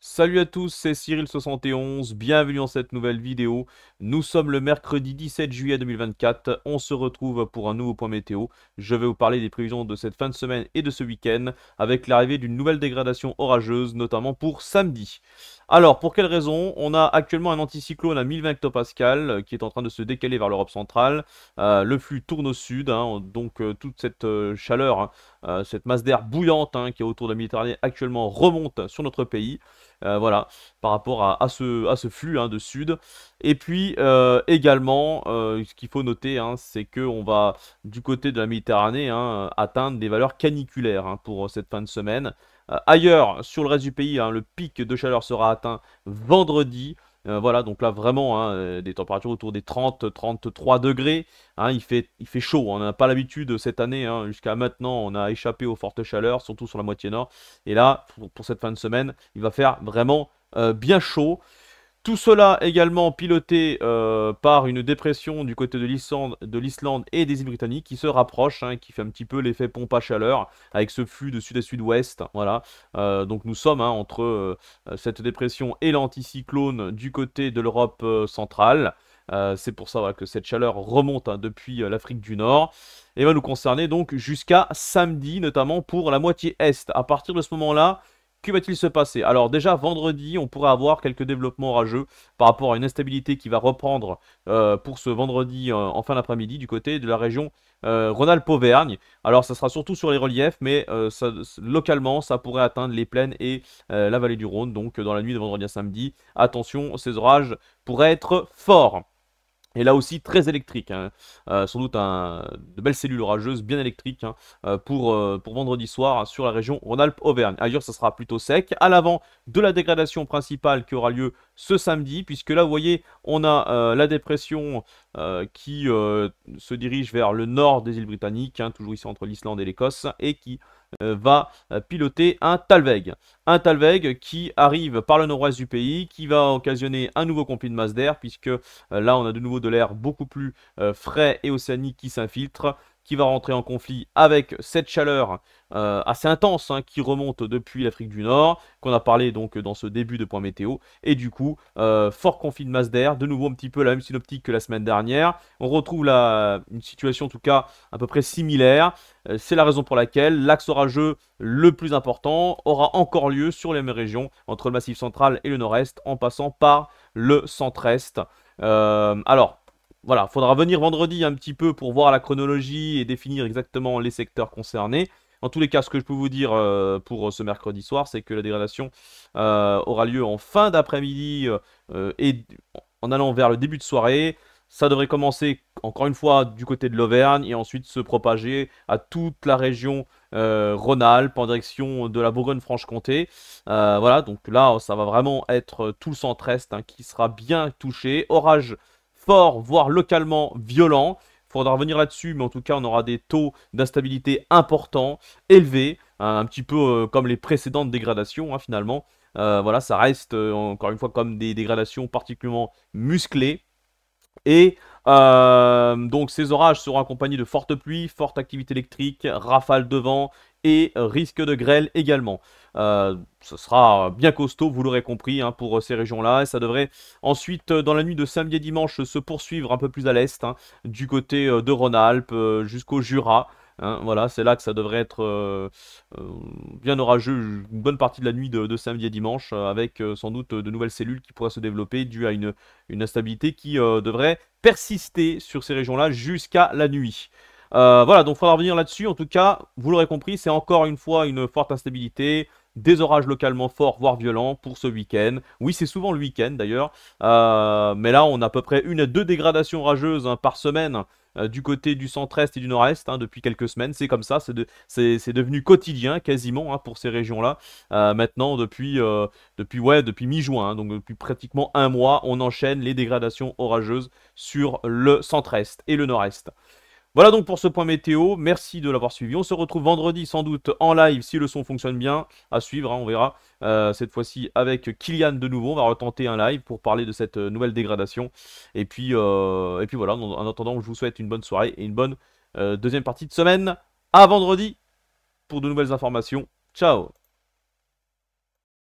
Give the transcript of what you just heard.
Salut à tous, c'est Cyril71, bienvenue dans cette nouvelle vidéo. Nous sommes le mercredi 17 juillet 2024, on se retrouve pour un nouveau point météo. Je vais vous parler des prévisions de cette fin de semaine et de ce week-end, avec l'arrivée d'une nouvelle dégradation orageuse, notamment pour samedi. Alors, pour quelle raison? On a actuellement un anticyclone à 1020 hectopascales qui est en train de se décaler vers l'Europe centrale. Le flux tourne au sud, donc toute cette chaleur, cette masse d'air bouillante qui est autour de la Méditerranée actuellement remonte sur notre pays. Voilà, par rapport à ce flux de sud. Et puis également, ce qu'il faut noter, c'est qu'on va du côté de la Méditerranée atteindre des valeurs caniculaires pour cette fin de semaine. Ailleurs, sur le reste du pays, le pic de chaleur sera atteint vendredi. Voilà, donc là vraiment des températures autour des 30-33 degrés. Il fait chaud, on n'a pas l'habitude cette année. Jusqu'à maintenant, on a échappé aux fortes chaleurs, surtout sur la moitié nord. Et là, pour cette fin de semaine, il va faire vraiment bien chaud. Tout cela également piloté par une dépression du côté de l'Islande et des îles Britanniques qui se rapproche, qui fait un petit peu l'effet pompe à chaleur avec ce flux de sud à sud-ouest. Voilà. Donc nous sommes entre cette dépression et l'anticyclone du côté de l'Europe centrale. C'est pour ça que cette chaleur remonte depuis l'Afrique du Nord et va nous concerner donc jusqu'à samedi, notamment pour la moitié est. À partir de ce moment-là, que va-t-il se passer? Alors déjà, vendredi, on pourrait avoir quelques développements orageux par rapport à une instabilité qui va reprendre pour ce vendredi en fin d'après-midi du côté de la région Rhône-Alpes-Auvergne. Alors ça sera surtout sur les reliefs, mais localement, ça pourrait atteindre les plaines et la vallée du Rhône. Donc dans la nuit de vendredi à samedi, attention, ces orages pourraient être forts. Et là aussi très électrique, sans doute de belles cellules orageuses bien électriques pour vendredi soir sur la région Rhône-Alpes-Auvergne. Ailleurs, ça sera plutôt sec. À l'avant de la dégradation principale qui aura lieu ce samedi, puisque là, vous voyez, on a la dépression qui se dirige vers le nord des îles britanniques, toujours ici entre l'Islande et l'Écosse, et qui va piloter un Talweg. Un Talweg qui arrive par le nord-ouest du pays, qui va occasionner un nouveau conflit de masse d'air, puisque là on a de nouveau de l'air beaucoup plus frais et océanique qui s'infiltre, qui va rentrer en conflit avec cette chaleur assez intense qui remonte depuis l'Afrique du Nord, qu'on a parlé donc dans ce début de point météo, et du coup, fort conflit de masse d'air, de nouveau un petit peu la même synoptique que la semaine dernière. On retrouve une situation en tout cas à peu près similaire. C'est la raison pour laquelle l'axe orageux le plus important aura encore lieu sur les mêmes régions, entre le massif central et le nord-est, en passant par le centre-est. Alors, voilà, il faudra venir vendredi un petit peu pour voir la chronologie et définir exactement les secteurs concernés. En tous les cas, ce que je peux vous dire pour ce mercredi soir, c'est que la dégradation aura lieu en fin d'après-midi et en allant vers le début de soirée. Ça devrait commencer, encore une fois, du côté de l'Auvergne et ensuite se propager à toute la région Rhône-Alpes en direction de la Bourgogne-Franche-Comté. Voilà, donc là, ça va vraiment être tout le centre-est qui sera bien touché. Orage fort, voire localement violent. Il faudra revenir là-dessus, mais en tout cas, on aura des taux d'instabilité importants, élevés, un petit peu comme les précédentes dégradations, finalement. Voilà, ça reste, encore une fois, comme des dégradations particulièrement musclées. Et donc ces orages seront accompagnés de fortes pluies, forte activité électrique, rafales de vent et risque de grêle également. Ce sera bien costaud, vous l'aurez compris, pour ces régions-là. Et ça devrait ensuite, dans la nuit de samedi et dimanche, se poursuivre un peu plus à l'est, du côté de Rhône-Alpes jusqu'au Jura. Voilà, c'est là que ça devrait être bien orageux une bonne partie de la nuit de samedi et dimanche, avec sans doute de nouvelles cellules qui pourraient se développer dû à une instabilité qui devrait persister sur ces régions-là jusqu'à la nuit. Voilà, donc il faudra revenir là-dessus. En tout cas, vous l'aurez compris, c'est encore une fois une forte instabilité, des orages localement forts, voire violents pour ce week-end. Oui, c'est souvent le week-end d'ailleurs, mais là on a à peu près 1 à 2 dégradations orageuses par semaine du côté du centre-est et du nord-est depuis quelques semaines. C'est comme ça, c'est devenu quotidien quasiment pour ces régions-là. Maintenant, depuis mi-juin, donc depuis pratiquement un mois, on enchaîne les dégradations orageuses sur le centre-est et le nord-est. Voilà donc pour ce point météo, merci de l'avoir suivi. On se retrouve vendredi sans doute en live si le son fonctionne bien, à suivre, on verra. Cette fois-ci avec Kylian de nouveau, on va retenter un live pour parler de cette nouvelle dégradation. Et puis voilà, en attendant, je vous souhaite une bonne soirée et une bonne deuxième partie de semaine. À vendredi pour de nouvelles informations. Ciao!